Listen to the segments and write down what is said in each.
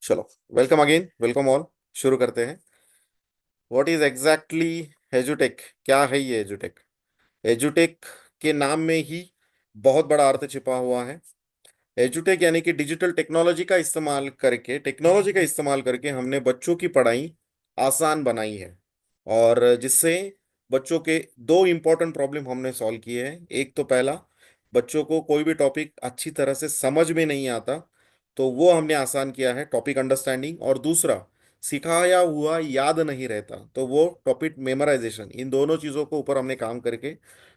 चलो, welcome again, welcome all. शुरू करते हैं। व्हाट इज एग्जैक्टली एजुटेक? क्या है ये एजुटेक? एजुटेक के नाम में ही बहुत बड़ा अर्थ छिपा हुआ है। एजुटेक यानी कि डिजिटल टेक्नोलॉजी का इस्तेमाल करके हमने बच्चों की पढ़ाई आसान बनाई है। और जिससे बच्चों के दो इंपॉर्टेंट प्रॉब्लम हमने सॉल्व किए हैं। एक तो पहला, बच्चों को कोई भी टॉपिक अच्छी तरह से समझ में नहीं आता, तो वो हमने आसान किया है, टॉपिक अंडरस्टैंडिंग। और दूसरा, सिखाया हुआ याद नहीं रहता, तो वो टॉपिक मेमोराइजेशन। इन दोनों चीज़ों को ऊपर हमने काम करके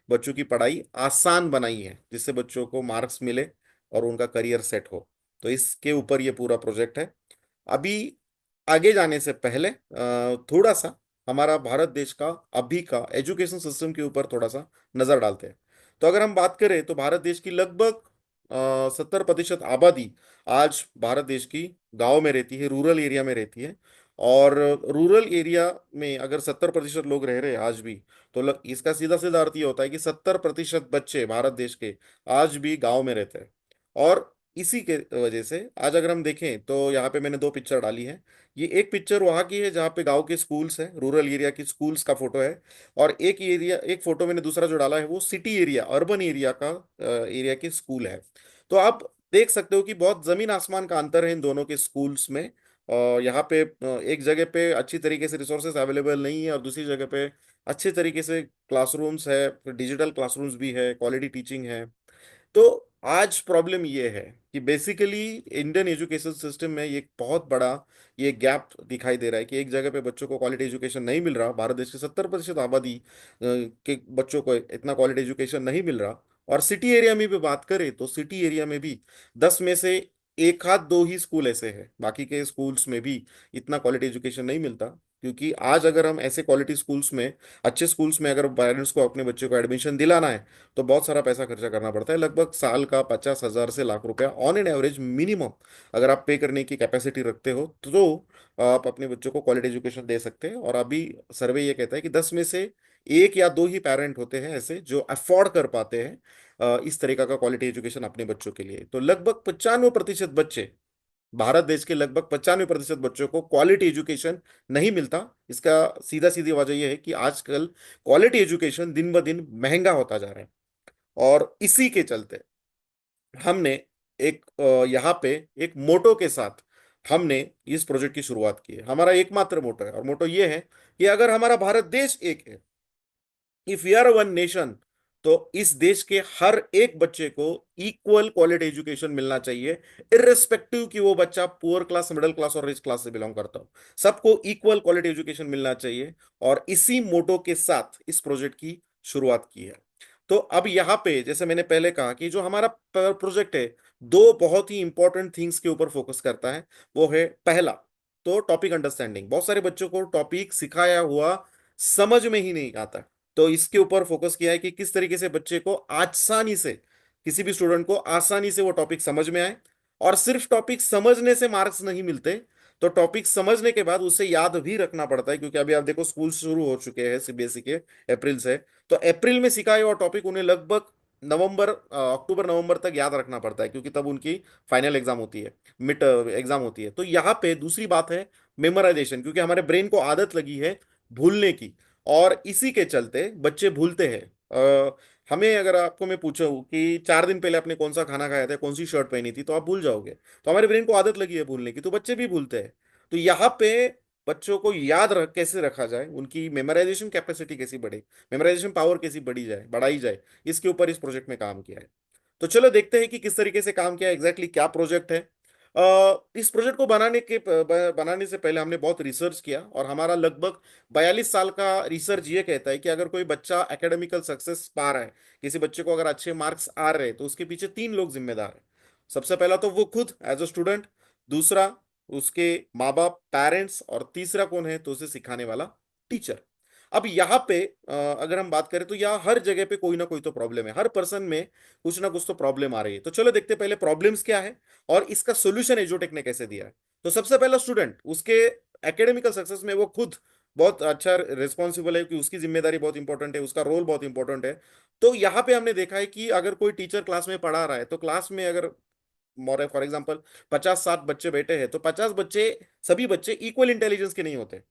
बच्चों की पढ़ाई आसान बनाई है, जिससे बच्चों को मार्क्स मिले और उनका करियर सेट हो। तो इसके ऊपर ये पूरा प्रोजेक्ट है। अभी आगे जाने से पहले थोड़ा सा हमारा भारत देश का अभी का एजुकेशन सिस्टम के ऊपर थोड़ा सा नजर डालते हैं। तो अगर हम बात करें तो भारत देश की लगभग 70% आबादी आज भारत देश की गांव में रहती है, रूरल एरिया में रहती है। और रूरल एरिया में अगर 70% लोग रह रहे हैं आज भी, तो इसका सीधा सीधा अर्थ ये होता है कि 70% बच्चे भारत देश के आज भी गांव में रहते हैं। और इसी के वजह से आज अगर हम देखें तो यहाँ पे मैंने दो पिक्चर डाली है। ये एक पिक्चर वहाँ की है जहाँ पे गांव के स्कूल्स है, रूरल एरिया की स्कूल्स का फोटो है। और एक फोटो मैंने दूसरा जो डाला है वो सिटी एरिया, अर्बन एरिया का एरिया के स्कूल है। तो आप देख सकते हो कि बहुत जमीन आसमान का अंतर है इन दोनों के स्कूल्स में। और यहाँ पे एक जगह पे अच्छी तरीके से रिसोर्सेज अवेलेबल नहीं है और दूसरी जगह पे अच्छे तरीके से क्लासरूम्स है, डिजिटल क्लासरूम्स भी है, क्वालिटी टीचिंग है। तो आज प्रॉब्लम ये है कि बेसिकली इंडियन एजुकेशन सिस्टम में ये एक बहुत बड़ा ये गैप दिखाई दे रहा है कि एक जगह पे बच्चों को क्वालिटी एजुकेशन नहीं मिल रहा। भारत देश के 70% आबादी के बच्चों को इतना क्वालिटी एजुकेशन नहीं मिल रहा। और सिटी एरिया में भी बात करें तो सिटी एरिया में भी 10 में से एक आध दो ही स्कूल ऐसे हैं, बाकी के स्कूल्स में भी इतना क्वालिटी एजुकेशन नहीं मिलता। क्योंकि आज अगर हम ऐसे क्वालिटी स्कूल्स में, अच्छे स्कूल्स में अगर पेरेंट्स को अपने बच्चे को एडमिशन दिलाना है, तो बहुत सारा पैसा खर्चा करना पड़ता है। लगभग साल का 50,000 से लाख रुपया ऑन एन एवरेज मिनिमम अगर आप पे करने की कैपेसिटी रखते हो, तो आप अपने बच्चों को क्वालिटी एजुकेशन दे सकते हैं। और अभी सर्वे ये कहता है कि 10 में से एक या दो ही पेरेंट होते हैं ऐसे जो अफोर्ड कर पाते हैं इस तरीका का क्वालिटी एजुकेशन अपने बच्चों के लिए। तो लगभग 95% बच्चे, भारत देश के लगभग 95% बच्चों को क्वालिटी एजुकेशन नहीं मिलता। इसका सीधा सीधी वजह यह है कि आजकल क्वालिटी एजुकेशन दिन ब दिन महंगा होता जा रहा है। और इसी के चलते हमने एक यहाँ पे एक मोटो के साथ हमने इस प्रोजेक्ट की शुरुआत की है। हमारा एकमात्र मोटो है और मोटो ये है कि अगर हमारा भारत देश एक है, if we are one nation, तो इस देश के हर एक बच्चे को इक्वल क्वालिटी एजुकेशन मिलना चाहिए, इररिस्पेक्टिव कि वो बच्चा पुअर क्लास, मिडिल क्लास और रिच क्लास से बिलोंग करता हो। सबको इक्वल क्वालिटी एजुकेशन मिलना चाहिए। और इसी मोटो के साथ इस प्रोजेक्ट की शुरुआत की है। तो अब यहाँ पे जैसे मैंने पहले कहा कि जो हमारा प्रोजेक्ट है, दो बहुत ही इंपॉर्टेंट थिंग्स के ऊपर फोकस करता है। वो है पहला, तो टॉपिक अंडरस्टैंडिंग। बहुत सारे बच्चों को टॉपिक सिखाया हुआ समझ में ही नहीं आता। तो इसके ऊपर फोकस किया है कि किस तरीके से बच्चे को आसानी से, किसी भी स्टूडेंट को आसानी से वो टॉपिक समझ में आए। और सिर्फ टॉपिक समझने से मार्क्स नहीं मिलते, तो टॉपिक समझने के बाद उसे याद भी रखना पड़ता है। क्योंकि अभी आप देखो स्कूल शुरू हो चुके हैं सीबीएसई के, अप्रैल से। तो अप्रैल में सिखाया हुआ टॉपिक उन्हें लगभग अक्टूबर नवंबर तक याद रखना पड़ता है, क्योंकि तब उनकी फाइनल एग्जाम होती है, मिड एग्जाम होती है। तो यहाँ पे दूसरी बात है मेमोराइजेशन, क्योंकि हमारे ब्रेन को आदत लगी है भूलने की। और इसी के चलते बच्चे भूलते हैं। हमें अगर आपको मैं पूछूं कि 4 दिन पहले आपने कौन सा खाना खाया था, कौन सी शर्ट पहनी थी, तो आप भूल जाओगे। तो हमारे ब्रेन को आदत लगी है भूलने की, तो बच्चे भी भूलते हैं। तो यहाँ पे बच्चों को कैसे रखा जाए, उनकी मेमोराइजेशन कैपेसिटी कैसी बढ़े, मेमोराइजेशन पावर कैसी बढ़ाई जाए, इसके ऊपर इस प्रोजेक्ट में काम किया है। तो चलो देखते हैं कि किस तरीके से काम किया, एग्जैक्टली क्या प्रोजेक्ट है। इस प्रोजेक्ट को बनाने से पहले हमने बहुत रिसर्च किया। और हमारा लगभग 42 साल का रिसर्च ये कहता है कि अगर कोई बच्चा एकेडमिकल सक्सेस पा रहा है, किसी बच्चे को अगर अच्छे मार्क्स आ रहे हैं, तो उसके पीछे 3 लोग जिम्मेदार हैं। सबसे पहला तो वो खुद एज अ स्टूडेंट, दूसरा उसके माँ बाप, पेरेंट्स, और तीसरा कौन है, तो उसे सिखाने वाला टीचर। अब यहाँ पे अगर हम बात करें तो यहाँ हर जगह पे कोई ना कोई तो प्रॉब्लम है, हर पर्सन में कुछ ना कुछ तो प्रॉब्लम आ रही है। तो चलो देखते हैं पहले प्रॉब्लम्स क्या है और इसका सोल्यूशन एजोटेक ने कैसे दिया है। तो सबसे पहला, स्टूडेंट उसके एकेडमिकल सक्सेस में वो खुद बहुत अच्छा रिस्पॉन्सिबल है कि उसकी जिम्मेदारी बहुत इंपॉर्टेंट है, उसका रोल बहुत इंपॉर्टेंट है। तो यहाँ पे हमने देखा है कि अगर कोई टीचर क्लास में पढ़ा रहा है, तो क्लास में अगर मोर फॉर एग्जाम्पल 50-60 बच्चे बैठे हैं, तो 50 बच्चे, सभी बच्चे इक्वल इंटेलिजेंस के नहीं होते।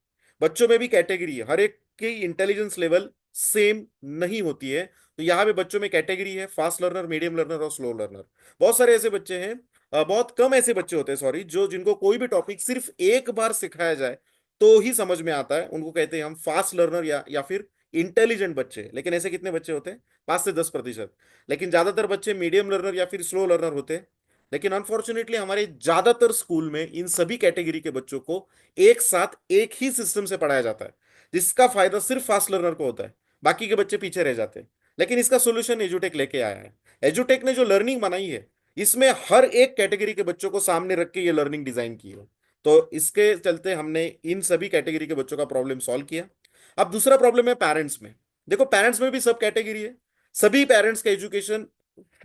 बच्चों में भी कैटेगरी है, हर एक की इंटेलिजेंस लेवल सेम नहीं होती है। तो यहाँ पे बच्चों में कैटेगरी है, फास्ट लर्नर, मीडियम लर्नर और स्लो लर्नर। बहुत सारे ऐसे बच्चे हैं, बहुत कम ऐसे बच्चे होते हैं, सॉरी, जो जिनको कोई भी टॉपिक सिर्फ एक बार सिखाया जाए तो ही समझ में आता है, उनको कहते हैं हम फास्ट लर्नर या फिर इंटेलिजेंट बच्चे। लेकिन ऐसे कितने बच्चे होते हैं? 5 से 10%। लेकिन ज्यादातर बच्चे मीडियम लर्नर या फिर स्लो लर्नर होते हैं। लेकिन अनफॉर्चुनेटली हमारे ज्यादातर स्कूल में इन सभी कैटेगरी के बच्चों को एक साथ एक ही सिस्टम से पढ़ाया जाता है, जिसका फायदा सिर्फ फास्ट लर्नर को होता है, बाकी के बच्चे पीछे रह जाते हैं। लेकिन इसका सोल्यूशन एजुटेक लेके आया है। एजुटेक ने जो लर्निंग बनाई है, इसमें हर एक कैटेगरी के बच्चों को सामने रख के ये लर्निंग डिजाइन की है। तो इसके चलते हमने इन सभी कैटेगरी के बच्चों का प्रॉब्लम सॉल्व किया। अब दूसरा प्रॉब्लम है पेरेंट्स में। देखो, पेरेंट्स में भी सब कैटेगरी है, सभी पेरेंट्स का एजुकेशन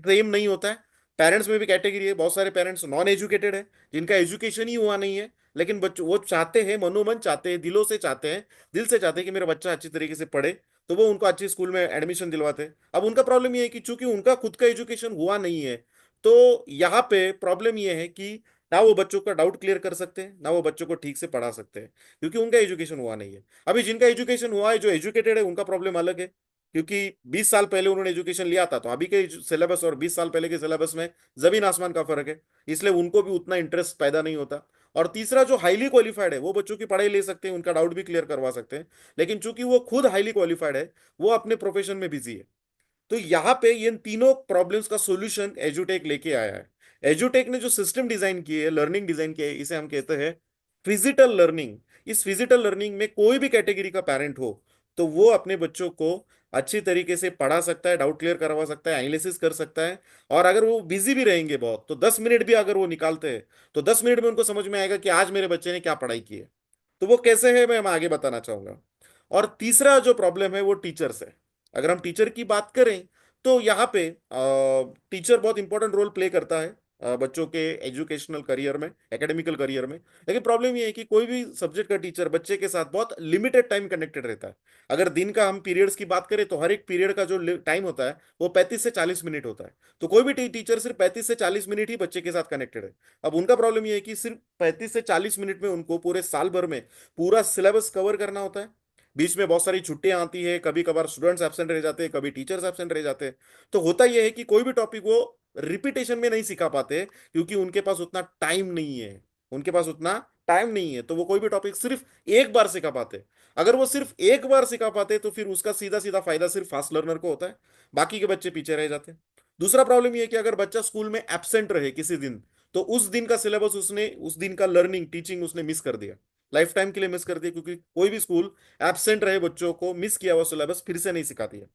सेम नहीं होता है। पेरेंट्स में भी कैटेगरी है, बहुत सारे पेरेंट्स नॉन एजुकेटेड है, जिनका एजुकेशन ही हुआ नहीं है, लेकिन बच्चों वो चाहते हैं, मनोमन चाहते हैं, दिलों से चाहते हैं, दिल से चाहते हैं कि मेरा बच्चा अच्छी तरीके से पढ़े, तो वो उनको अच्छी स्कूल में एडमिशन दिलवाते हैं। अब उनका प्रॉब्लम ये है कि चूंकि उनका खुद का एजुकेशन हुआ नहीं है, तो यहाँ पे प्रॉब्लम ये है कि ना वो बच्चों का डाउट क्लियर कर सकते हैं, ना वो बच्चों को ठीक से पढ़ा सकते हैं, क्योंकि उनका एजुकेशन हुआ नहीं है। अभी जिनका एजुकेशन हुआ है, जो एजुकेटेड है, उनका प्रॉब्लम अलग है, क्योंकि 20 साल पहले उन्होंने एजुकेशन लिया था, तो अभी के सिलेबस और 20 साल पहले के सिलेबस में जमीन आसमान का फर्क है, इसलिए उनको भी उतना इंटरेस्ट पैदा नहीं होता। और तीसरा, जो हाईली क्वालिफाइड है, वो बच्चों की पढ़ाई ले सकते हैं, उनका डाउट भी क्लियर करवा सकते हैं, लेकिन चूंकि वो खुद हाईली क्वालिफाइड है, वो अपने प्रोफेशन में बिजी है। तो यहाँ पे ये तीनों प्रॉब्लम्स का सॉल्यूशन एजुटेक लेके आया है। एजुटेक ने जो सिस्टम डिजाइन किए है, लर्निंग डिजाइन किया है, इसे हम कहते हैं फिजिकल लर्निंग। इस फिजिकल लर्निंग में कोई भी कैटेगरी का पेरेंट हो, तो वो अपने बच्चों को अच्छी तरीके से पढ़ा सकता है, डाउट क्लियर करवा सकता है, एनालिसिस कर सकता है। और अगर वो बिजी भी रहेंगे बहुत, तो 10 मिनट भी अगर वो निकालते हैं, तो 10 मिनट में उनको समझ में आएगा कि आज मेरे बच्चे ने क्या पढ़ाई की है। तो वो कैसे है, मैं आगे बताना चाहूंगा। और तीसरा जो प्रॉब्लम है वो टीचर्स है। अगर हम टीचर की बात करें, तो यहाँ पे टीचर बहुत इंपॉर्टेंट रोल प्ले करता है बच्चों के एजुकेशनल करियर में, एकेडमिकल करियर में। लेकिन प्रॉब्लम ये है कि कोई भी सब्जेक्ट का टीचर बच्चे के साथ बहुत लिमिटेड टाइम कनेक्टेड रहता है। अगर दिन का हम पीरियड्स की बात करें, तो हर एक पीरियड का जो टाइम होता है वो 35 से 40 मिनट होता है। तो कोई भी टीचर सिर्फ 35 से 40 मिनट ही बच्चे के साथ कनेक्टेड है। अब उनका प्रॉब्लम ये है कि सिर्फ 35 से 40 मिनट में उनको पूरे साल भर में पूरा सिलेबस कवर करना होता है। बीच में बहुत सारी छुट्टियां आती है, कभी कभार स्टूडेंट्स एब्सेंट रह जाते हैं, कभी टीचर्स एब्सेंट रह जाते हैं। तो होता यह है कि कोई भी टॉपिक वो रिपीटेशन में नहीं सिखा पाते, क्योंकि उनके पास उतना टाइम नहीं है। उनके पास उतना टाइम नहीं है, तो वो कोई भी टॉपिक सिर्फ एक बार सिखा पाते। अगर वो सिर्फ एक बार सिखा पाते, तो फिर उसका सीधा सीधा फायदा सिर्फ फास्ट लर्नर को होता है, बाकी के बच्चे पीछे रह जाते हैं। दूसरा प्रॉब्लम यह है कि अगर बच्चा स्कूल में एब्सेंट रहे किसी दिन, तो उस दिन का सिलेबस उसने, उस दिन का लर्निंग टीचिंग उसने मिस कर दिया, लाइफ टाइम के लिए मिस कर दिया, क्योंकि कोई भी स्कूल एब्सेंट रहे बच्चों को मिस किया हुआ सिलेबस फिर से नहीं सिखाती है।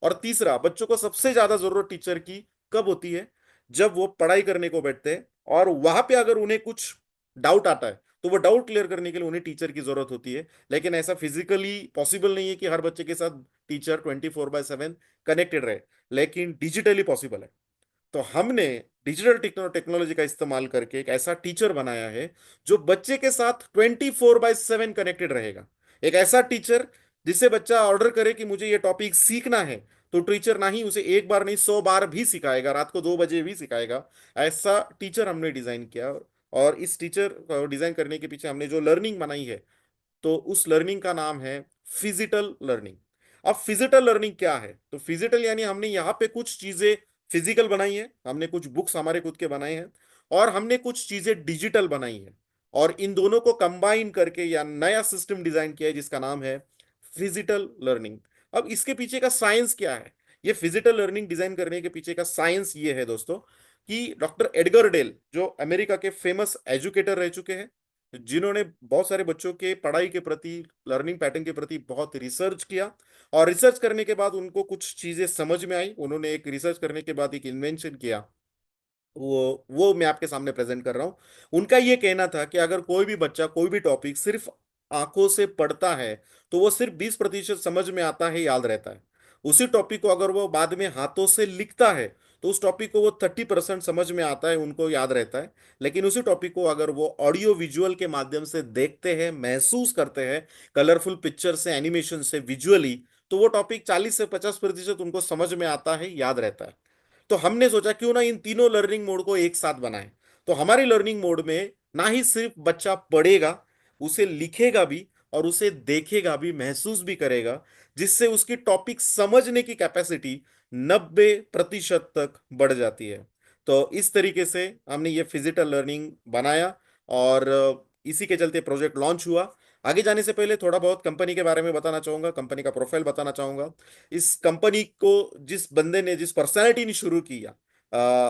और तीसरा, बच्चों को सबसे ज्यादा जरूरत टीचर की कब होती है? जब वो पढ़ाई करने को बैठते हैं, और वहां पे अगर उन्हें कुछ डाउट आता है, तो वो डाउट क्लियर करने के लिए उन्हें टीचर की जरूरत होती है। लेकिन ऐसा फिजिकली पॉसिबल नहीं है कि हर बच्चे के साथ टीचर 24/7 कनेक्टेड रहे, लेकिन डिजिटली पॉसिबल है। तो हमने डिजिटल टेक्नोलॉजी का इस्तेमाल करके एक ऐसा टीचर बनाया है, जो बच्चे के साथ 24/7 कनेक्टेड रहेगा। एक ऐसा टीचर, जिसे बच्चा ऑर्डर करे कि मुझे ये टॉपिक सीखना है, तो टीचर ना ही उसे एक बार नहीं 100 बार भी सिखाएगा, रात को 2 बजे भी सिखाएगा। ऐसा टीचर हमने डिजाइन किया। और इस टीचर को डिजाइन करने के पीछे हमने जो लर्निंग बनाई है, तो उस लर्निंग का नाम है फिजिकल लर्निंग। अब फिजिकल लर्निंग क्या है? तो फिजिकल यानी हमने यहाँ पे कुछ चीजें फिजिकल बनाई है, हमने कुछ बुक्स हमारे खुद के बनाए हैं, और हमने कुछ चीजें डिजिटल बनाई है, और इन दोनों को कंबाइन करके या नया सिस्टम डिजाइन किया है, जिसका नाम है फिजिकल लर्निंग। अब इसके पीछे का साइंस क्या है? ये फिजिकल लर्निंग डिजाइन करने के पीछे का साइंस ये है दोस्तों, कि डॉक्टर एडगर डेल, जो अमेरिका के फेमस एजुकेटर रह चुके हैं, जिन्होंने बहुत सारे बच्चों के पढ़ाई के प्रति, लर्निंग पैटर्न के प्रति बहुत रिसर्च किया, और रिसर्च करने के बाद उनको कुछ चीजें समझ में आई, उन्होंने एक रिसर्च करने के बाद एक इन्वेंशन किया। वो मैं आपके सामने प्रेजेंट कर रहा हूं। उनका ये कहना था कि अगर कोई भी बच्चा कोई भी टॉपिक सिर्फ आंखों से पढ़ता है, तो वो सिर्फ 20% समझ में आता है, याद रहता है। उसी टॉपिक को अगर वो बाद में हाथों से लिखता है, तो उस टॉपिक को वो 30% समझ में आता है, उनको याद रहता है। लेकिन उसी टॉपिक को अगर वो ऑडियो विजुअल के माध्यम से देखते हैं, महसूस करते हैं, कलरफुल पिक्चर से, एनिमेशन से, विजुअली, तो वो टॉपिक 40 से 50% उनको समझ में आता है, याद रहता है। तो हमने सोचा क्यों ना इन तीनों लर्निंग मोड को एक साथ बनाएं। तो हमारी लर्निंग मोड में ना ही सिर्फ बच्चा पढ़ेगा, उसे लिखेगा भी और उसे देखेगा भी, महसूस भी करेगा, जिससे उसकी टॉपिक समझने की कैपेसिटी 90% तक बढ़ जाती है। तो इस तरीके से हमने ये फिजिकल लर्निंग बनाया और इसी के चलते प्रोजेक्ट लॉन्च हुआ। आगे जाने से पहले थोड़ा बहुत कंपनी के बारे में बताना चाहूंगा, कंपनी का प्रोफाइल बताना चाहूंगा। इस कंपनी को जिस बंदे ने, जिस पर्सनैलिटी ने शुरू किया,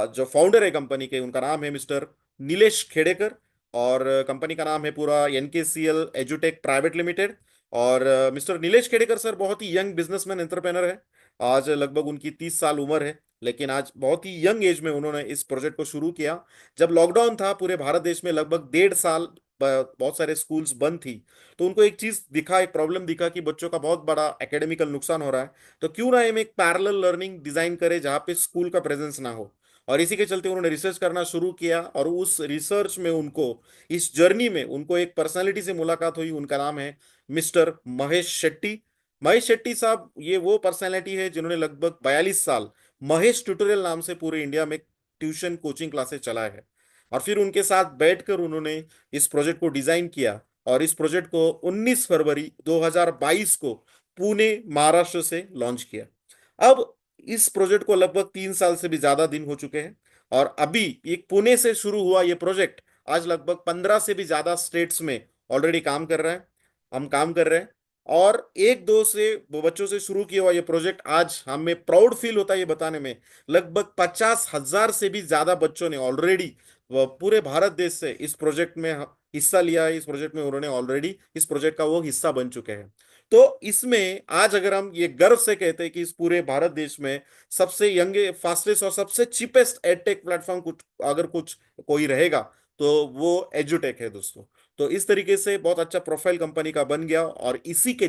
जो फाउंडर है कंपनी के, उनका नाम है मिस्टर नीलेश खेड़ेकर। और कंपनी का नाम है पूरा एनकेसीएल एजुटेक प्राइवेट लिमिटेड। और मिस्टर नीलेश खेड़ेकर सर बहुत ही यंग बिजनेसमैन एंटरप्रेनर है। आज लगभग उनकी 30 साल उम्र है, लेकिन आज बहुत ही यंग एज में उन्होंने इस प्रोजेक्ट को शुरू किया। जब लॉकडाउन था पूरे भारत देश में, लगभग 1.5 साल बहुत सारे स्कूल्स बंद थी, तो उनको एक चीज दिखा, एक प्रॉब्लम दिखा कि बच्चों का बहुत बड़ा एकेडमिकल नुकसान हो रहा है। तो क्यों ना हम एक पैरेलल लर्निंग डिजाइन करें जहां पे स्कूल का प्रेजेंस ना हो। और इसी के चलते उन्होंने रिसर्च करना शुरू किया, और उस रिसर्च में उनको, इस जर्नी में उनको एक पर्सनालिटी से मुलाकात हुई। उनका नाम है मिस्टर महेश शेट्टी। महेश शेट्टी साहब ये वो पर्सनालिटी है जिन्होंने लगभग 42 साल महेश ट्यूटोरियल नाम से पूरे इंडिया में ट्यूशन कोचिंग क्लासेस चलाए हैं। और फिर उनके साथ बैठकर उन्होंने इस प्रोजेक्ट को डिजाइन किया, और इस प्रोजेक्ट को 19 फरवरी 2022 को पुणे महाराष्ट्र से लॉन्च किया। अब इस प्रोजेक्ट को लगभग 3 साल से भी ज्यादा दिन हो चुके हैं, और अभी एक पुणे से शुरू हुआ ये प्रोजेक्ट आज लगभग 15 से भी ज्यादा स्टेट्स में ऑलरेडी काम कर रहा है। हम काम कर रहे हैं। और एक दो से वो बच्चों से शुरू किया हुआ ये प्रोजेक्ट आज हमें प्राउड फील होता है ये बताने में, लगभग 50,000 से भी ज्यादा बच्चों ने ऑलरेडी पूरे भारत देश से इस प्रोजेक्ट में हिस्सा लिया है। इस प्रोजेक्ट में उन्होंने ऑलरेडी इस प्रोजेक्ट का वो हिस्सा बन चुके हैं। तो इसमें आज अगर हम ये गर्व से कहते हैं कि इस पूरे भारत देश में सबसे यंग, फास्टेस्ट और सबसे चीपेस्ट एडटेक प्लेटफॉर्म कुछ अगर कुछ कोई रहेगा, तो वो एजुटेक है दोस्तों। तो इस तरीके से बहुत अच्छा प्रोफाइल कंपनी का बन गया, और इसी के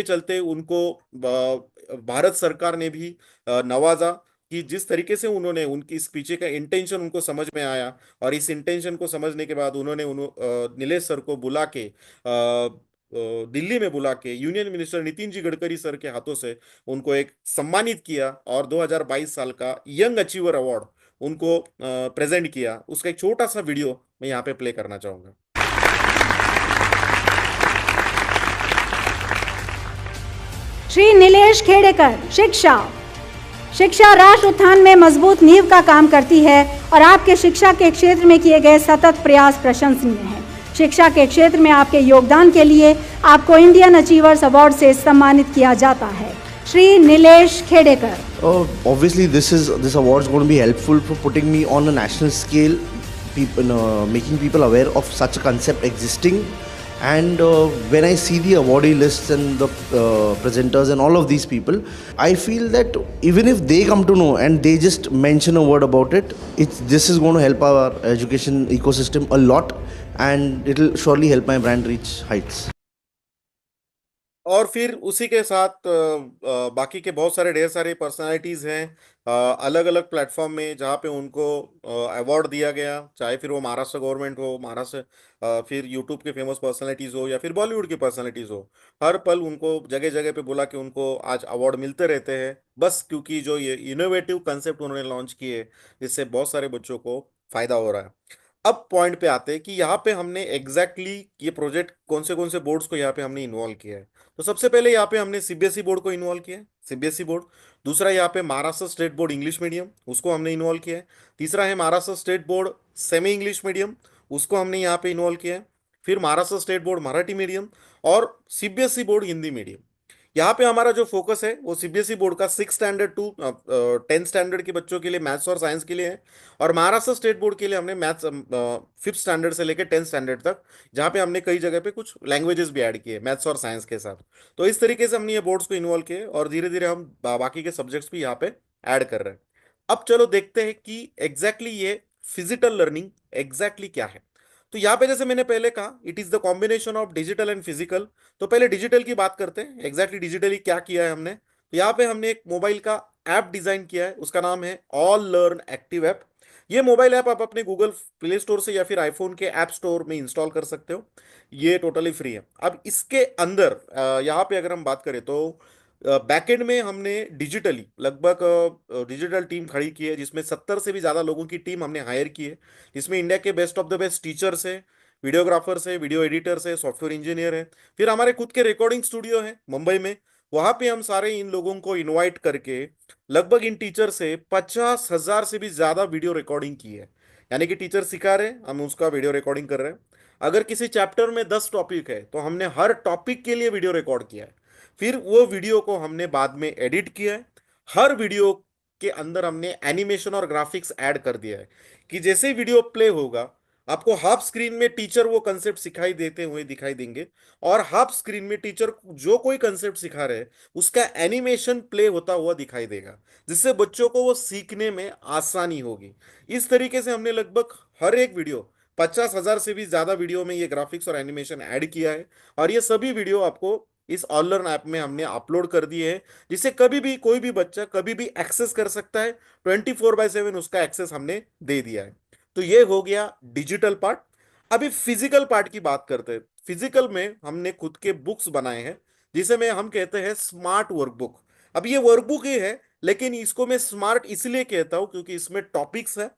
चलते उनको भारत सरकार ने भी नवाजा, कि जिस तरीके से उन्होंने, उनकी इस पीछे का इंटेंशन उनको समझ में आया। और इस इंटेंशन को समझने के बाद उन्होंने नीलेश सर को बुला के, दिल्ली में बुला के union minister Nitin ji Gadkari sir के हाथों से उनको एक सम्मानित किया, और 2022 साल का यंग अचीवर अवार्ड उनको प्रेजेंट किया। उसका एक छोटा सा वीडियो मैं यहाँ पे प्ले करना चाहूंगा। श्री नीलेश खेड़ेकर। शिक्षा शिक्षा राष्ट्र उत्थान में मजबूत नींव का काम करती है और आपके शिक्षा के क्षेत्र में किए गए सतत प्रयास प्रशंसनीय हैं। शिक्षा के क्षेत्र में आपके योगदान के लिए आपको इंडियन अचीवर्स अवार्ड से सम्मानित किया जाता है। Shri Nilesh Khedekar. Obviously, this award is going to be helpful for putting me on a national scale, making people aware of such a concept existing. And when I see the awardee lists and the presenters and all of these people, I feel that even if they come to know and they just mention a word about it, this is going to help our education ecosystem a lot, and it will surely help my brand reach heights. और फिर उसी के साथ बाकी के बहुत सारे ढेर सारे पर्सनालिटीज हैं अलग अलग प्लेटफॉर्म में, जहाँ पे उनको अवार्ड दिया गया, चाहे फिर वो महाराष्ट्र गवर्नमेंट हो, महाराष्ट्र फिर यूट्यूब के फेमस पर्सनालिटीज हो, या फिर बॉलीवुड की पर्सनालिटीज हो। हर पल उनको जगह जगह पे बुला के उनको आज अवार्ड मिलते रहते हैं, बस क्योंकि जो ये इनोवेटिव कंसेप्ट उन्होंने लॉन्च किए, जिससे बहुत सारे बच्चों को फायदा हो रहा है। अब पॉइंट पे आते हैं कि यहाँ पे हमने एग्जैक्टली ये प्रोजेक्ट कौन से बोर्ड्स को यहाँ पे हमने इन्वॉल्व किया है। तो सबसे पहले यहाँ पे हमने सीबीएसई बोर्ड को इन्वॉल्व किया है, सीबीएसई बोर्ड। दूसरा यहाँ पे Maharashtra state board English medium, उसको हमने इन्वॉल्व किया है। तीसरा है Maharashtra state board semi English medium, उसको हमने यहाँ पे इन्वॉल्व किया है। फिर Maharashtra state board Marathi medium, और सीबीएसई बोर्ड हिंदी मीडियम। यहाँ पे हमारा जो फोकस है वो सीबीएसई बोर्ड का 6 स्टैंडर्ड टू 10 स्टैंडर्ड के बच्चों के लिए मैथ्स और साइंस के लिए है। और महाराष्ट्र स्टेट बोर्ड के लिए हमने मैथ्स 5th स्टैंडर्ड से लेकर 10th स्टैंडर्ड तक, जहाँ पे हमने कई जगह पे कुछ लैंग्वेजेस भी ऐड किए मैथ्स और साइंस के साथ। तो इस तरीके से हमने ये बोर्ड्स को इन्वॉल्व किए, और धीरे धीरे हम बाकी के सब्जेक्ट्स भी यहाँ पे ऐड कर रहे हैं। अब चलो देखते हैं कि एग्जैक्टली ये फिजिकल लर्निंग एग्जैक्टली क्या है। तो यहाँ पे जैसे मैंने पहले कहा, it is the combination of digital and physical. तो पहले डिजिटल की बात करते हैं, एग्जैक्टली डिजिटली क्या किया है हमने। तो यहाँ पे हमने एक मोबाइल का ऐप डिजाइन किया है, उसका नाम है ऑल लर्न एक्टिव ऐप। ये मोबाइल ऐप आप अपने गूगल प्ले स्टोर से या फिर आईफोन के ऐप स्टोर में इंस्टॉल कर सकते हो। ये टोटली फ्री है। अब इसके अंदर यहाँ पे अगर हम बात करें तो बैकएंड में हमने डिजिटली लगभग डिजिटल टीम खड़ी की है, जिसमें 70 से भी ज्यादा लोगों की टीम हमने हायर की है, जिसमें इंडिया के best of the best teachers है, वीडियोग्राफर्स है, वीडियो एडिटर्स है, सॉफ्टवेयर इंजीनियर है। फिर हमारे खुद के रिकॉर्डिंग स्टूडियो है मुंबई में, वहां पे हम सारे इन लोगों को इनवाइट करके लगभग इन टीचर से 50,000 से भी ज्यादा वीडियो रिकॉर्डिंग की है। यानी कि टीचर सिखा रहे हैं, हम उसका वीडियो रिकॉर्डिंग कर रहे हैं। अगर किसी चैप्टर में 10 टॉपिक है तो हमने हर टॉपिक के लिए वीडियो रिकॉर्ड किया है। फिर वो वीडियो को हमने बाद में एडिट किया है। हर वीडियो के अंदर हमने एनिमेशन और ग्राफिक्स ऐड कर दिया है कि जैसे ही वीडियो प्ले होगा, आपको हाफ स्क्रीन में टीचर वो कंसेप्ट सिखाई देते हुए दिखाई देंगे, और हाफ स्क्रीन में टीचर जो कोई कंसेप्ट सिखा रहे हैं उसका एनिमेशन प्ले होता हुआ दिखाई देगा, जिससे बच्चों को वो सीखने में आसानी होगी। इस तरीके से हमने लगभग हर एक वीडियो, 50,000 से भी ज्यादा वीडियो में ये ग्राफिक्स और एनिमेशन ऐड किया है। और ये सभी वीडियो आपको इस ऑनलाइन ऐप में हमने अपलोड कर दिए हैं, जिसे कभी भी कोई भी बच्चा कभी भी एक्सेस कर सकता है। 24/7 उसका एक्सेस हमने दे दिया है। तो ये हो गया डिजिटल पार्ट। अभी फिजिकल पार्ट की बात करते हैं। फिजिकल में हमने खुद के बुक्स बनाए हैं, जिसे में हम कहते हैं स्मार्ट वर्कबुक। अब ये वर्कबुक ही है, लेकिन इसको मैं स्मार्ट इसलिए कहता हूं क्योंकि इसमें टॉपिक्स है,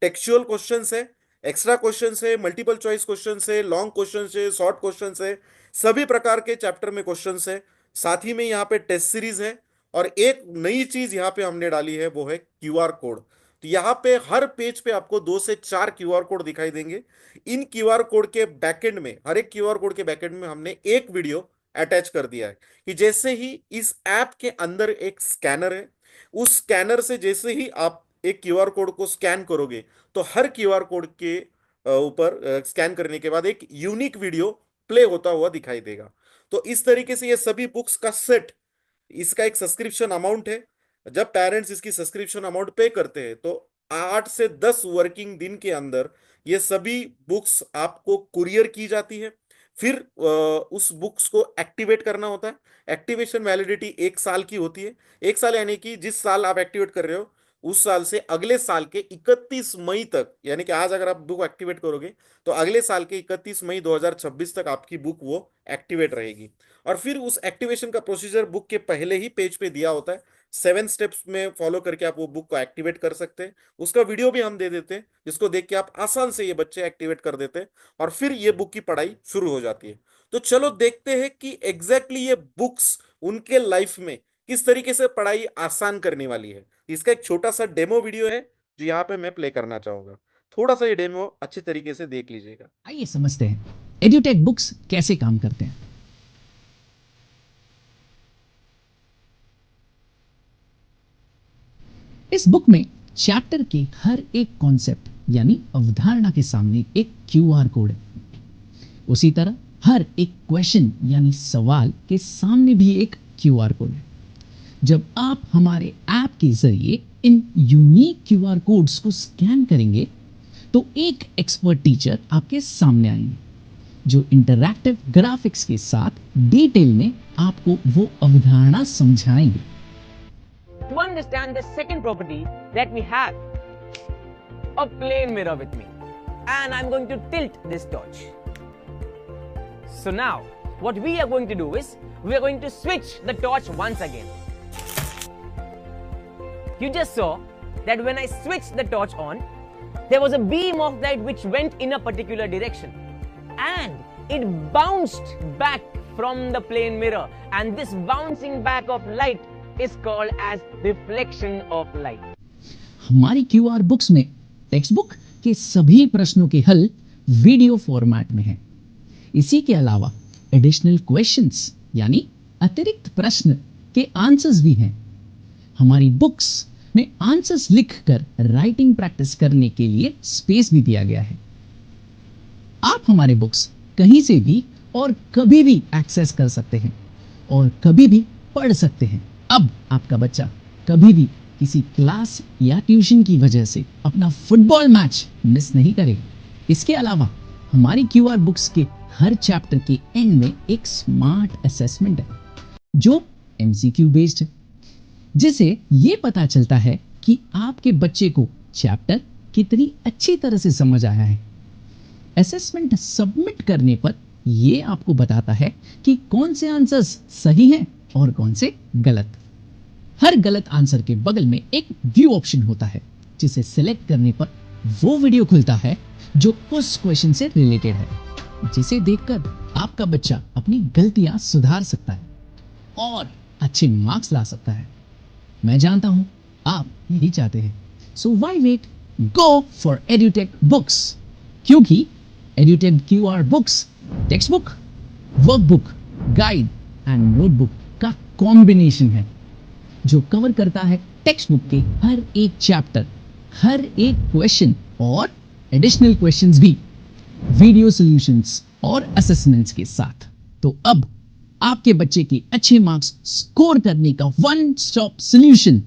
टेक्सचुअल क्वेश्चंस है, एक्स्ट्रा क्वेश्चंस है, मल्टीपल चॉइस क्वेश्चंस है, लॉन्ग क्वेश्चंस है, शॉर्ट क्वेश्चंस है, सभी प्रकार के चैप्टर में क्वेश्चंस है। साथ ही में यहाँ पे टेस्ट सीरीज है। और एक नई चीज यहाँ पे हमने डाली है, वो है क्यूआर कोड। तो यहाँ पे हर पेज पे आपको 2 से 4 क्यूआर कोड दिखाई देंगे। इन क्यूआर कोड के बैकएंड में, हर एक क्यूआर कोड के बैकएंड में हमने एक वीडियो अटैच कर दिया है कि जैसे ही इस ऐप के अंदर एक स्कैनर है, उस स्कैनर से जैसे ही आप एक क्यूआर कोड को स्कैन करोगे, तो हर क्यूआर कोड के ऊपर स्कैन करने के बाद एक यूनिक वीडियो प्ले होता हुआ दिखाई देगा। तो इस तरीके से ये सभी बुक्स का सेट, इसका एक सब्सक्रिप्शन अमाउंट है। जब पेरेंट्स इसकी सब्सक्रिप्शन अमाउंट पे करते हैं तो 8 से 10 वर्किंग दिन के अंदर ये सभी बुक्स आपको कुरियर की जाती है। फिर उस बुक्स को एक्टिवेट करना होता है। एक्टिवेशन वैलिडिटी 1 साल की होती है। 1 साल यानी कि जिस साल आप एक्टिवेट कर रहे हो, उस साल से अगले साल के 31 मई तक, यानी कि आज अगर आप बुक एक्टिवेट करोगे तो अगले साल के 31 मई 2026 तक आपकी बुक वो एक्टिवेट रहेगी। और फिर उस एक्टिवेशन का प्रोसीजर बुक के पहले ही पेज पे दिया होता है। 7 स्टेप्स में फॉलो करके आप वो बुक को एक्टिवेट कर सकते हैं। उसका वीडियो भी हम दे देते हैं, जिसको देख के आप आसान से ये बच्चे एक्टिवेट कर देते हैं, और फिर ये बुक की पढ़ाई शुरू हो जाती है। तो चलो देखते हैं कि एग्जैक्टली ये बुक्स उनके लाइफ में किस तरीके से पढ़ाई आसान करने वाली है। इसका एक छोटा सा डेमो वीडियो है जो यहाँ पे मैं प्ले करना चाहूंगा। थोड़ा सा ये डेमो अच्छे तरीके से देख लीजिएगा। आइए समझते हैं एड्यूटेक बुक्स कैसे काम करते हैं। इस बुक में चैप्टर के हर एक कॉन्सेप्ट यानी अवधारणा के सामने एक क्यूआर कोड है। उसी तरह हर एक क्वेश्चन यानी सवाल के सामने भी एक क्यूआर कोड है। जब आप हमारे ऐप के जरिए इन यूनिक क्यूआर कोड्स को स्कैन करेंगे तो एक एक्सपर्ट टीचर आपके सामने आएंगे, जो इंटरैक्टिव ग्राफिक्स के साथ डिटेल में आपको वो अवधारणा समझाएंगे। To understand the second property that we have, a plane mirror with me, and I'm going to tilt this torch. So now what we are going to do is we are going to switch the torch once again. You just saw that when I switched the torch on, there was a beam of light which went in a particular direction, and it bounced back from the plane mirror, and this bouncing back of light is called as reflection of light. हमारी QR books में text book के सभी प्रश्नों के हल video format में हैं। इसी के अलावा एडिशनल क्वेश्चंस यानी अतिरिक्त प्रश्न के आंसर्स भी हैं। हमारी बुक्स में आंसर्स लिखकर राइटिंग प्रैक्टिस करने के लिए स्पेस भी दिया गया है। आप हमारे बुक्स कहीं से भी और कभी भी एक्सेस कर सकते हैं और कभी भी पढ़ सकते हैं। अब आपका बच्चा कभी भी किसी क्लास या ट्यूशन की वजह से अपना फुटबॉल मैच मिस नहीं करेगा। इसके अलावा हमारी क्यूआर बुक्स के हर चैप्टर के एंड में एक स्मार्ट असेसमेंट है जो एमसीक्यू बेस्ड है, जिसे ये पता चलता है कि आपके बच्चे को चैप्टर कितनी अच्छी तरह से समझ आया है। असेसमेंट सबमिट करने पर यह आपको बताता है कि कौन से आंसर्स सही हैं और कौन से गलत। हर गलत आंसर के बगल में एक व्यू ऑप्शन होता है, जिसे सिलेक्ट करने पर वो वीडियो खुलता है जो उस क्वेश्चन से रिलेटेड है, जिसे देखकर आपका बच्चा अपनी गलतियां सुधार सकता है और अच्छे मार्क्स ला सकता है। मैं जानता हूं आप यही चाहते हैं। So why wait, go for Edutech books, क्योंकि Edutech QR books text book, workbook, guide and notebook का कॉम्बिनेशन है, जो कवर करता है टेक्स्ट बुक के हर एक चैप्टर, हर एक क्वेश्चन और एडिशनल क्वेश्चंस भी, वीडियो सॉल्यूशंस और असेसमेंट्स के साथ। तो अब आपके बच्चे के अच्छे मार्क्स स्कोर करने का one stop solution,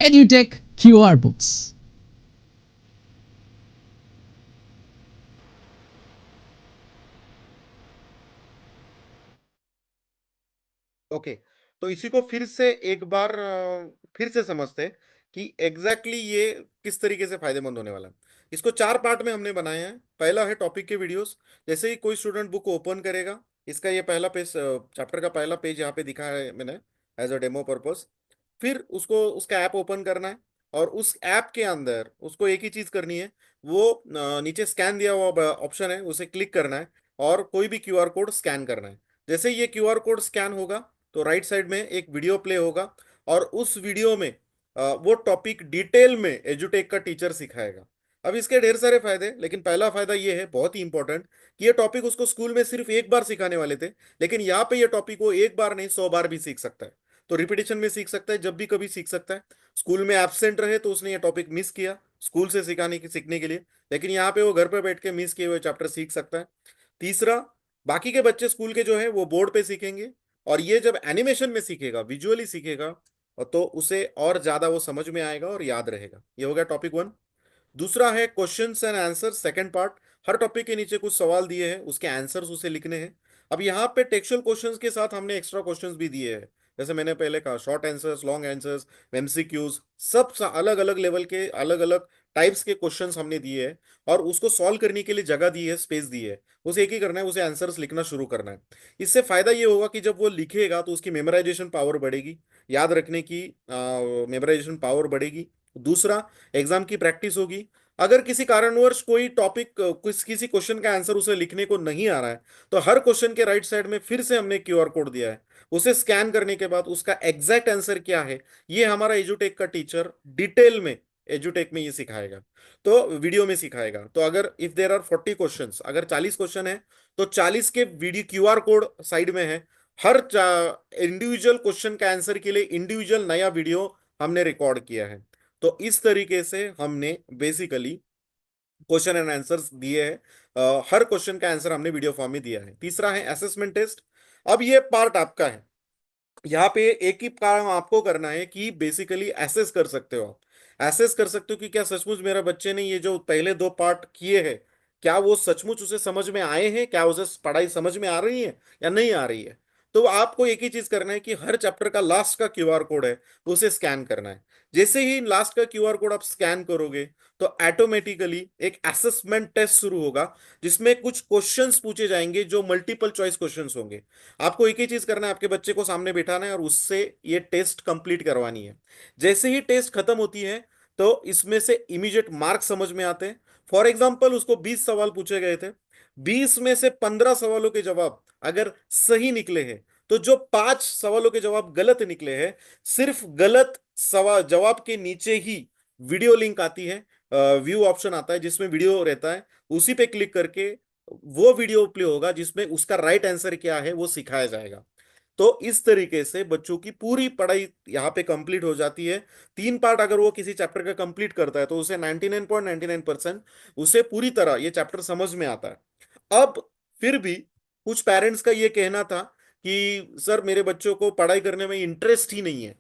Edutech QR books. Okay, तो इसी को फिर से एक बार फिर से समझते हैं कि एग्जैक्टली ये किस तरीके से फायदेमंद होने वाला है। इसको 4 पार्ट में हमने बनाए हैं। पहला है टॉपिक के वीडियोस। जैसे ही कोई स्टूडेंट बुक ओपन करेगा, इसका ये पहला पेज, चैप्टर का पहला पेज यहाँ पे दिखा है मैंने एज अ डेमो पर्पस। फिर उसको उसका ऐप ओपन करना है, और उस ऐप के अंदर उसको एक ही चीज करनी है, वो नीचे स्कैन दिया हुआ ऑप्शन है, उसे क्लिक करना है और कोई भी क्यूआर कोड स्कैन करना है। जैसे ही ये क्यूआर कोड स्कैन होगा तो राइट साइड में एक वीडियो प्ले होगा, और उस वीडियो में वो टॉपिक डिटेल में एजुटेक का टीचर सिखाएगा। अब इसके ढेर सारे फायदे, लेकिन पहला फायदा ये है बहुत ही इंपॉर्टेंट, कि ये टॉपिक उसको स्कूल में सिर्फ एक बार सिखाने वाले थे, लेकिन यहाँ पे ये टॉपिक वो एक बार नहीं 100 बार भी सीख सकता है। तो रिपीटेशन में सीख सकता है, जब भी कभी सीख सकता है। स्कूल में एब्सेंट रहे तो उसने ये टॉपिक मिस किया स्कूल से सिखाने की सीखने के लिए, लेकिन यहाँ पे वो घर पे बैठ के मिस किए हुए चैप्टर सीख सकता है। तीसरा, बाकी के बच्चे स्कूल के जो है वो बोर्ड पे सीखेंगे, और ये जब एनिमेशन में सीखेगा, विजुअली सीखेगा, तो उसे और ज्यादा वो समझ में आएगा और याद रहेगा। ये हो गया टॉपिक 1। दूसरा है questions and answer, second part. Her topic के नीचे कुछ सवाल दिए हैं, उसके आंसर्स उसे लिखने हैं। अब यहाँ पे टेक्सचुअल क्वेश्चंस के साथ हमने एक्स्ट्रा क्वेश्चंस भी दिए हैं। जैसे मैंने पहले कहा, short answers, long answers, MCQs, सब अलग अलग लेवल के अलग अलग टाइप्स के क्वेश्चंस हमने दिए हैं, और उसको सॉल्व करने के लिए जगह दी है, स्पेस दी है। उसे एक ही करना है, उसे आंसर्स लिखना शुरू करना है। इससे फायदा ये होगा कि जब वो लिखेगा तो उसकी मेमोराइजेशन पावर बढ़ेगी, याद रखने की मेमोराइजेशन पावर बढ़ेगी। दूसरा, एग्जाम की प्रैक्टिस होगी। अगर किसी कारणवश कोई टॉपिक, किसी क्वेश्चन का आंसर उसे लिखने को नहीं आ रहा है, तो हर क्वेश्चन के राइट साइड में फिर से हमने क्यूआर कोड दिया है। उसे स्कैन करने के बाद उसका एग्जैक्ट आंसर क्या है, ये हमारा एजुटेक का टीचर डिटेल में एजुटेक में ये सिखाएगा, तो वीडियो में सिखाएगा। तो अगर इफ देर आर 40 क्वेश्चंस, अगर 40 क्वेश्चन है, तो 40 के वीडियो क्यूआर कोड साइड में है। हर इंडिविजुअल क्वेश्चन का आंसर के लिए इंडिविजुअल नया वीडियो हमने रिकॉर्ड किया है। तो इस तरीके से हमने बेसिकली क्वेश्चन एंड आंसर्स दिए हैं। हर क्वेश्चन का आंसर हमने वीडियो फॉर्म में दिया है। तीसरा है असेसमेंट टेस्ट। अब ये पार्ट आपका है। यहाँ पे एक ही काम आपको करना है कि बेसिकली एसेस कर सकते हो आप। एसेस कर सकते हो कि क्या सचमुच मेरा बच्चे ने ये जो पहले 2 पार्ट किए हैं, क्या वो सचमुच उसे समझ में आए हैं, क्या उसे पढ़ाई समझ में आ रही है या नहीं आ रही है। तो आपको एक ही चीज करना है कि हर चैप्टर का लास्ट का क्यूआर कोड है, उसे स्कैन करना है। जैसे ही लास्ट का क्यूआर कोड आप स्कैन करोगे, तो ऑटोमेटिकली एक असेसमेंट टेस्ट शुरू होगा, जिसमें कुछ क्वेश्चंस पूछे जाएंगे जो मल्टीपल चॉइस क्वेश्चंस होंगे। आपको एक ही चीज करना है, आपके बच्चे को सामने बिठाना है और उससे ये टेस्ट कंप्लीट करवानी है। जैसे ही टेस्ट खत्म होती है, तो इसमें से इमीडिएट मार्क समझ में आते हैं। फॉर एग्जाम्पल, उसको 20 सवाल पूछे गए थे, 20 में से 15 सवालों के जवाब अगर सही निकले हैं, तो जो 5 सवालों के जवाब गलत निकले हैं, सिर्फ गलत सवाल जवाब के नीचे ही वीडियो लिंक आती है, व्यू ऑप्शन आता है जिसमें वीडियो रहता है, उसी पे क्लिक करके वो वीडियो प्ले होगा जिसमें उसका राइट आंसर क्या है वो सिखाया जाएगा। तो इस तरीके से बच्चों की पूरी पढ़ाई यहाँ पे कंप्लीट हो जाती है। 3 पार्ट अगर वो किसी चैप्टर का कंप्लीट करता है, तो उसे 99.99% उसे पूरी तरह ये चैप्टर समझ में आता है। अब फिर भी कुछ पेरेंट्स का ये कहना था कि सर, मेरे बच्चों को पढ़ाई करने में इंटरेस्ट ही नहीं है।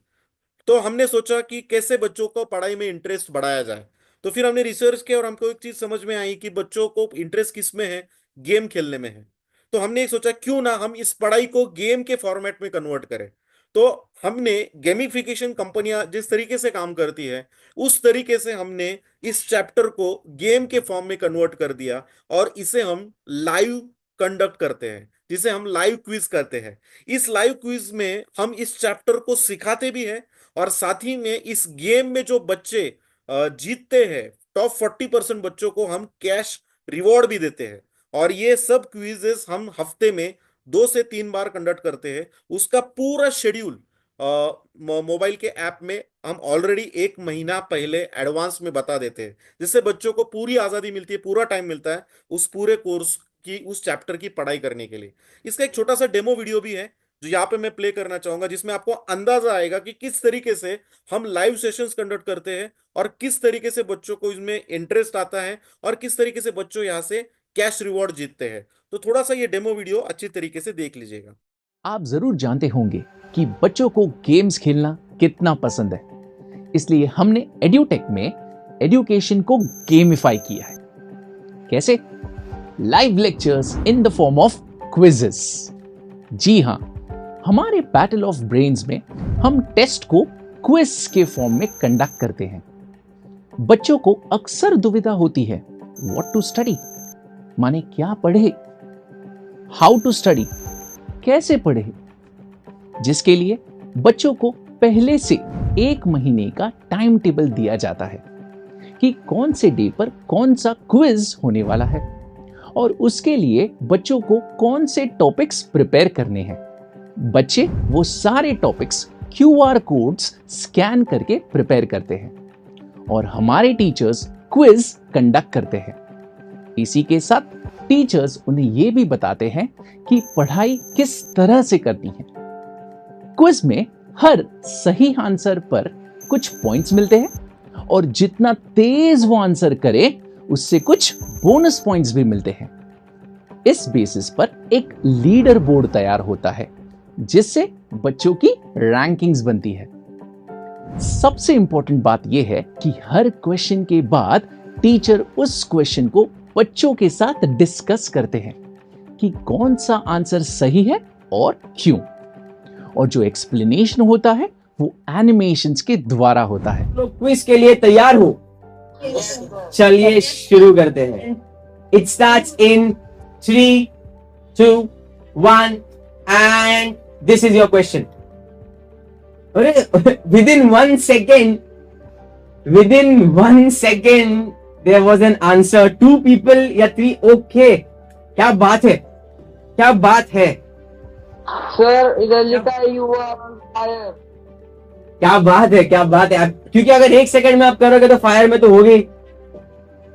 तो हमने सोचा कि कैसे बच्चों को पढ़ाई में इंटरेस्ट बढ़ाया जाए। तो फिर हमने रिसर्च किया और हमको एक चीज समझ में आई कि बच्चों को इंटरेस्ट किस में है, गेम खेलने में है। तो हमने सोचा क्यों ना हम इस पढ़ाई को गेम के फॉर्मेट में कन्वर्ट करें। तो हमने गेमिफिकेशन कंपनियां जिस तरीके से काम करती है, उस तरीके से हमने इस चैप्टर को गेम के फॉर्म में कन्वर्ट कर दिया, और इसे हम लाइव कंडक्ट करते हैं। जिसे हम लाइव क्विज करते हैं। इस लाइव क्विज में हम इस चैप्टर को सिखाते भी हैं और साथ ही में इस गेम में जो बच्चे जीतते हैं, टॉप 40% बच्चों को हम कैश रिवॉर्ड भी देते हैं। और ये सब क्विजेस हम हफ्ते में 2 से 3 बार कंडक्ट करते हैं। उसका पूरा शेड्यूल मोबाइल के ऐप में हम ऑलरेडी 1 महीना पहले एडवांस में बता देते हैं, जिससे बच्चों को पूरी आजादी मिलती है, पूरा टाइम मिलता है उस पूरे कोर्स की, उस चैप्टर की पढ़ाई करने के लिए। इसका एक छोटा सा डेमो वीडियो भी है जो यहाँ पे मैं प्ले करना चाहूंगा, जिसमें आपको अंदाजा आएगा कि किस तरीके से हम लाइव सेशंस कंडक्ट करते हैं और किस तरीके से बच्चों को इसमें इंटरेस्ट आता है और किस तरीके से बच्चों यहाँ से कैश रिवॉर्ड जीतते हैं। तो थोड़ा सा ये डेमो वीडियो अच्छी तरीके से देख लीजिएगा। आप जरूर जानते होंगे कि बच्चों को गेम्स खेलना कितना पसंद है, इसलिए हमने एड्यूटेक में एजुकेशन को गेमिफाई किया है। कैसे? Live lectures in the form of quizzes. जी हां, हमारे बैटल ऑफ ब्रेन्स में हम टेस्ट को क्विज के फॉर्म में कंडक्ट करते हैं। बच्चों को अक्सर दुविधा होती है, व्हाट टू स्टडी, माने क्या पढ़े, हाउ टू स्टडी, कैसे पढ़े, जिसके लिए बच्चों को पहले से 1 महीने का टाइम टेबल दिया जाता है कि कौन से डे पर कौन सा क्विज होने वाला है और उसके लिए बच्चों को कौन से टॉपिक्स प्रिपेयर करने हैं। बच्चे वो सारे टॉपिक्स QR कोड्स स्कैन करके प्रिपेयर करते हैं और हमारे टीचर्स क्विज कंडक्ट करते हैं। इसी के साथ टीचर्स उन्हें यह भी बताते हैं कि पढ़ाई किस तरह से करनी है। क्विज में हर सही आंसर पर कुछ पॉइंट्स मिलते हैं और जितना तेज वो आंसर करे उससे कुछ बोनस पॉइंट्स भी मिलते हैं। इस बेसिस पर एक लीडर बोर्ड तैयार होता है जिससे बच्चों की रैंकिंग्स बनती है। सबसे इंपॉर्टेंट बात यह है कि हर क्वेश्चन के बाद टीचर उस क्वेश्चन को बच्चों के साथ डिस्कस करते हैं कि कौन सा आंसर सही है और क्यों। और जो एक्सप्लेनेशन होता है वो एनिमेशंस के द्वारा होता है। लोग क्विज के लिए तैयार हो? चलिए शुरू करते हैं। It starts in 3, 2, 1 and this is your question. Within 1 second there was an answer, 2 people या 3, okay, क्या बात है, क्या बात है सर, इधर लिखा है यू आर ऑन फायर। क्या बात है, क्या बात है। क्योंकि अगर 1 सेकंड में आप करोगे तो फायर में तो हो गई।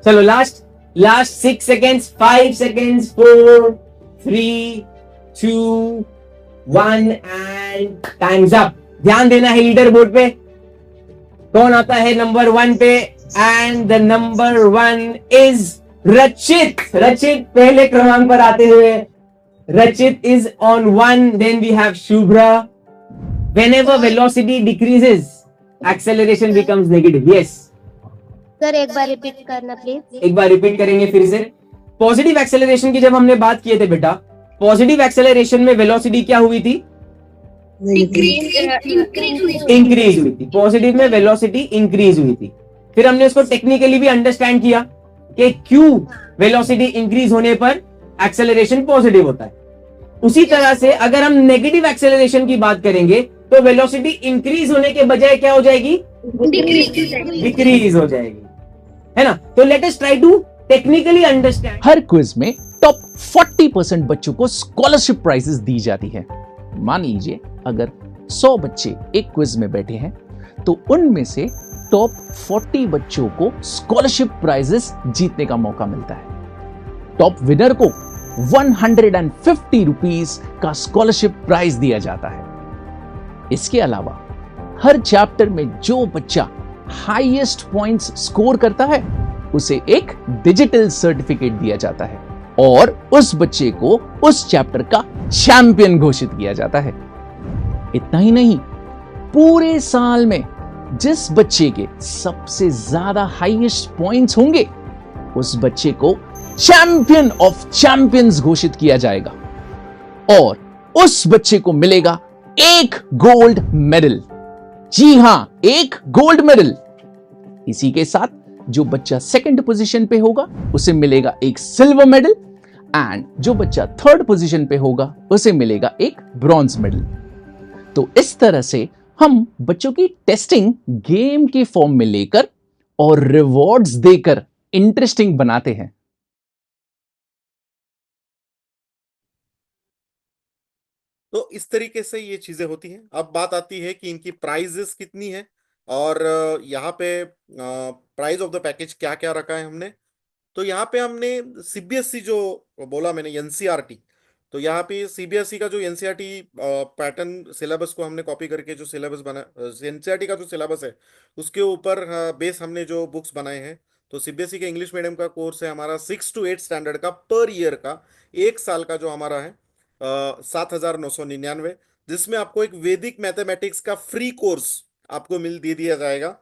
चलो last 6 seconds, 5 seconds, 4, 3, 2, 1 and times up. ध्यान देना है लीडर बोर्ड पे कौन आता है नंबर 1 पे, एंड द नंबर 1 इज रचित। रचित पहले क्रमांक पर आते हुए, Rachit is on 1, then we have Shubhra. Whenever velocity decreases, acceleration becomes negative. Yes. Sir एक बार रिपीट करना प्लीज। एक बार रिपीट करेंगे फिर से। पॉजिटिव एक्सेलरेशन की जब हमने बात किए थे बेटा, पॉजिटिव एक्सेलरेशन में वेलोसिटी क्या हुई थी? इंक्रीज हुई थी। पॉजिटिव में वेलोसिटी इंक्रीज हुई थी। फिर हमने उसको टेक्निकली भी अंडरस्टैंड किया कि क्यों वेलोसिटी इंक्रीज होने पर एक्सेलरेशन पॉजिटिव होता है। उसी तरह से अगर हम नेगेटिव एक्सेलरेशन की बात करेंगे तो वेलोसिटी इंक्रीज होने के बजाय क्या हो जाएगी? डिक्रीज हो जाएगी, है ना। तो let us try to technically understand. हर क्विज में टॉप 40% बच्चों को स्कॉलरशिप प्राइजेस दी जाती है। मान लीजिए अगर 100 बच्चे एक क्विज में बैठे हैं तो उनमें से टॉप 40 बच्चों को स्कॉलरशिप प्राइजेस जीतने का मौका मिलता है। टॉप विनर को 150 रुपीस का स्कॉलरशिप प्राइज दिया जाता है। इसके अलावा हर चैप्टर में जो बच्चा हाईएस्ट पॉइंट्स स्कोर करता है उसे एक डिजिटल सर्टिफिकेट दिया जाता है और उस बच्चे को उस चैप्टर का चैंपियन घोषित किया जाता है। इतना ही नहीं, पूरे साल में जिस बच्चे के सबसे ज्यादा हाईएस्ट पॉइंट्स होंगे उस बच्चे को चैंपियन ऑफ चैंपियंस घोषित किया जाएगा और उस बच्चे को मिलेगा एक गोल्ड मेडल। जी हां, एक गोल्ड मेडल। इसी के साथ जो बच्चा सेकंड पोजीशन पे होगा उसे मिलेगा एक सिल्वर मेडल एंड जो बच्चा थर्ड पोजीशन पे होगा उसे मिलेगा एक ब्रॉन्ज मेडल। तो इस तरह से हम बच्चों की टेस्टिंग गेम के फॉर्म में लेकर और रिवॉर्ड्स देकर इंटरेस्टिंग बनाते हैं। तो इस तरीके से ये चीजें होती हैं। अब बात आती है कि इनकी प्राइजेस कितनी है, और यहाँ पे प्राइस ऑफ द पैकेज क्या क्या रखा है हमने। तो यहाँ पे हमने सीबीएसई जो बोला मैंने, एनसीईआरटी, तो यहाँ पे सीबीएसई का जो एनसीईआरटी पैटर्न सिलेबस को हमने कॉपी करके जो सिलेबस बना, एनसीईआरटी का जो सिलेबस है उसके ऊपर बेस हमने जो बुक्स बनाए हैं। तो सीबीएसई के इंग्लिश मीडियम का कोर्स है हमारा 6 to 8 स्टैंडर्ड का, पर ईयर का, एक साल का जो हमारा है 7,999, जिसमें आपको एक वैदिक मैथमेटिक्स का फ्री कोर्स आपको मिल दे दिया जाएगा,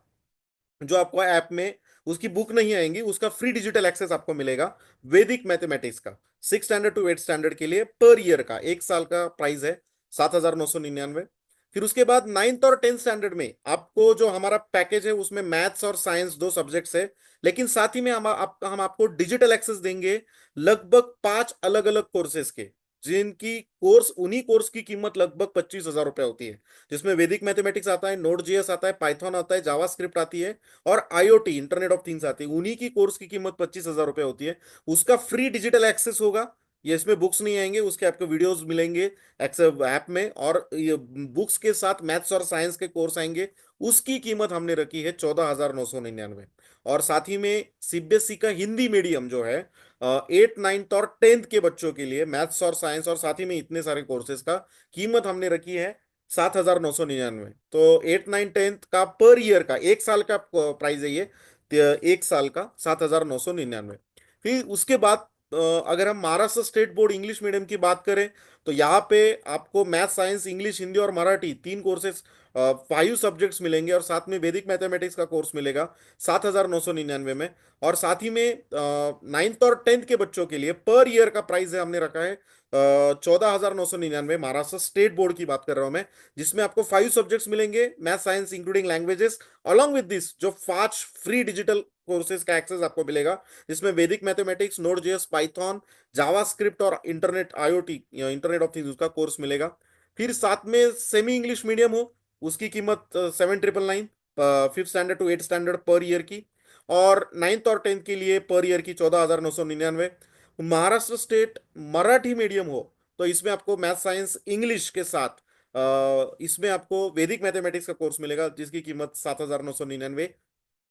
जो आपको ऐप में उसकी बुक नहीं आएंगी, उसका फ्री डिजिटल एक्सेस आपको मिलेगा वैदिक मैथमेटिक्स का। 6 स्टैंडर्ड to 8 स्टैंडर्ड के लिए पर ईयर का, एक साल का प्राइस है 7,999। फिर उसके बाद 9th और 10th स्टैंडर्ड में आपको जो हमारा पैकेज है उसमें मैथ्स और साइंस दो सब्जेक्ट्स है, लेकिन साथ ही में हम आपको डिजिटल एक्सेस देंगे लगभग 5 अलग अलग कोर्सेज के, जिनकी कोर्स, उन्हीं कोर्स की कीमत लगभग 25,000 रुपए होती है, जिसमें वैदिक मैथमेटिक्स आता है, नोड जीएस आता है, पाइथन आता है, जावास्क्रिप्ट आती है, और आईओटी, इंटरनेट ऑफ थिंग्स आती है। उन्हीं की कोर्स की कीमत 25,000 रुपए होती है। उसका फ्री डिजिटल एक्सेस होगा, ये इसमें बुक्स नहीं आएंगे, उसके आपको वीडियोस मिलेंगे ऐप में, और ये बुक्स के साथ मैथ्स और साइंस के कोर्स आएंगे। उसकी कीमत हमने रखी है 14,999। और साथ ही में सीबीएसई का हिंदी मीडियम जो है 8, 9 और 10th के बच्चों के लिए मैथ्स और साइंस और साथ ही में इतने सारे कोर्सेज का कीमत हमने रखी है 7,999। तो 8, 9, 10th का पर ईयर का, एक साल का प्राइस है ये, एक साल का 7,999। फिर उसके बाद अगर हम Maharashtra state board English medium की बात करें, तो यहाँ पे आपको मैथ, साइंस, इंग्लिश, हिंदी और मराठी, तीन कोर्सेज, 5 सब्जेक्ट्स मिलेंगे, और साथ में वैदिक मैथमेटिक्स का कोर्स मिलेगा 7,999 में। और साथ ही में 9th और 10th के बच्चों के लिए पर ईयर का प्राइस है हमने रखा है 14,999, महाराष्ट्र स्टेट बोर्ड की बात कर रहा हूं मैं, जिसमें आपको 5 सब्जेक्ट्स मिलेंगे, math, science including languages, along with this जो 5 फ्री डिजिटल कोर्सेज का एक्सेस आपको मिलेगा, जिसमें Vedic mathematics, Node JS, Python, JavaScript और internet IoT, internet of things, उसका कोर्स मिलेगा। फिर साथ में सेमी इंग्लिश मीडियम हो, उसकी कीमत 7,999, 5th standard to 8th standard per year की, और 9th और 10th के लिए पर ईयर की 14,999। महाराष्ट्र स्टेट मराठी मीडियम हो, तो इसमें आपको मैथ, साइंस, इंग्लिश के साथ इसमें आपको वैदिक मैथमेटिक्स का कोर्स मिलेगा, जिसकी कीमत 7,999,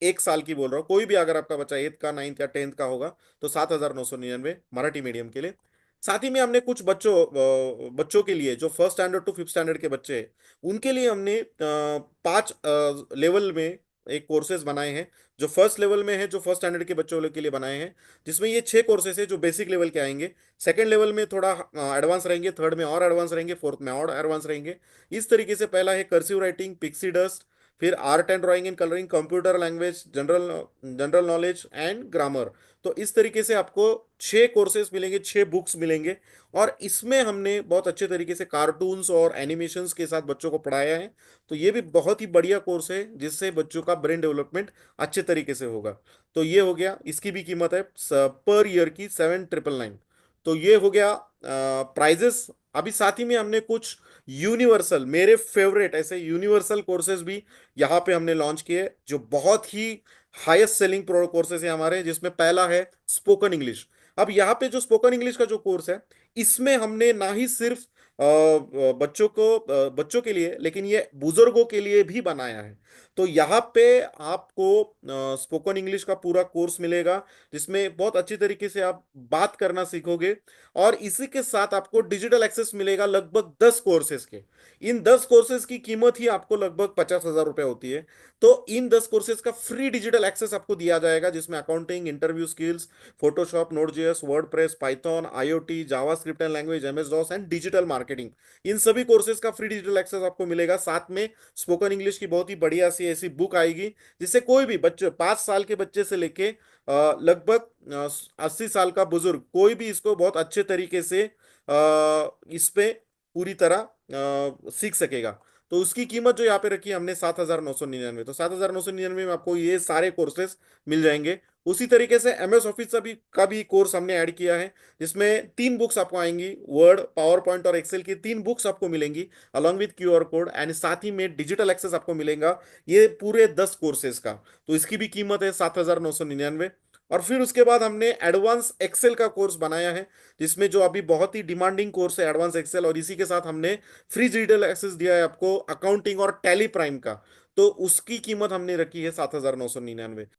एक साल की बोल रहा हूँ। कोई भी अगर आपका बच्चा 8th का, 9th या 10th का होगा तो 7,999 मराठी मीडियम के लिए। साथ ही में हमने कुछ बच्चों के लिए जो 1st standard to 5th standard के बच्चे हैं, उनके लिए हमने 5 लेवल में एक कोर्सेज बनाए हैं। जो फर्स्ट लेवल में है, जो 1st स्टैंडर्ड के बच्चों के लिए बनाए हैं, जिसमें ये 6 कोर्सेज है जो बेसिक लेवल के आएंगे। सेकंड लेवल में थोड़ा एडवांस रहेंगे, थर्ड में और एडवांस रहेंगे, फोर्थ में और एडवांस रहेंगे। इस तरीके से पहला है कर्सिव राइटिंग, पिक्सी डस्ट, फिर art and drawing and colouring, computer language, general knowledge and grammar. तो इस तरीके से आपको 6 कोर्सेज मिलेंगे, 6 बुक्स मिलेंगे, और इसमें हमने बहुत अच्छे तरीके से कार्टून्स और एनिमेशंस के साथ बच्चों को पढ़ाया है। तो ये भी बहुत ही बढ़िया कोर्स है, जिससे बच्चों का ब्रेन डेवलपमेंट अच्छे तरीके से होगा। तो ये हो गया, इसकी भी कीमत है पर ईयर की 7,999। तो ये हो गया प्राइजेस। अभी साथ ही में हमने कुछ यूनिवर्सल, मेरे फेवरेट ऐसे यूनिवर्सल कोर्सेज भी यहाँ पे हमने लॉन्च किए, जो बहुत ही हाईएस्ट सेलिंग प्रो कोर्सेज है हमारे, जिसमें पहला है स्पोकन इंग्लिश। अब यहाँ पे जो स्पोकन इंग्लिश का जो कोर्स है, इसमें हमने ना ही सिर्फ बच्चों के लिए, लेकिन ये बुजुर्गों के लिए भी बनाया है। तो यहाँ पे आपको स्पोकन इंग्लिश का पूरा कोर्स मिलेगा, जिसमें बहुत अच्छी तरीके से आप बात करना सीखोगे, और इसी के साथ आपको डिजिटल एक्सेस मिलेगा लगभग 10 कोर्सेज के। इन 10 कोर्सेज की कीमत ही आपको लगभग 50,000 रुपए होती है। तो इन 10 कोर्सेज का फ्री डिजिटल एक्सेस आपको दिया जाएगा, जिसमें accounting, interview skills, Photoshop, Node JS, WordPress, Python, IoT, JavaScript and language, MS DOS and digital marketing, इन सभी कोर्सेज का फ्री डिजिटल एक्सेस आपको मिलेगा। साथ में स्पोकन इंग्लिश की बहुत ही बढ़िया सी ऐसी बुक आएगी, जिससे कोई भी बच्चे, 5 साल के बच्चे से लेके लगभग 80 साल का बुजुर्ग, कोई भी इसको बहुत अच्छे तरीके से इस पे पूरी तरह सीख सकेगा। तो उसकी कीमत जो यहाँ पे रखी है हमने 7,999। तो 7,999 में आपको ये सारे कोर्सेज मिल जाएंगे। उसी तरीके से एमएस ऑफिस का भी कोर्स हमने ऐड किया है, जिसमें 3 बुक्स आपको आएंगी, वर्ड, पावर पॉइंट और एक्सेल की 3 बुक्स आपको मिलेंगी along with QR code, and साथ ही में डिजिटल एक्सेस आपको मिलेगा ये पूरे 10 कोर्सेज का। तो इसकी भी कीमत है 7,999। और फिर उसके बाद हमने एडवांस एक्सेल का कोर्स बनाया है, जिसमें जो अभी बहुत ही डिमांडिंग कोर्स है एडवांस एक्सेल, और इसी के साथ हमने फ्री डिजिटल एक्सेस दिया है आपको अकाउंटिंग और टैली प्राइम का। तो उसकी कीमत हमने रखी है 7,999।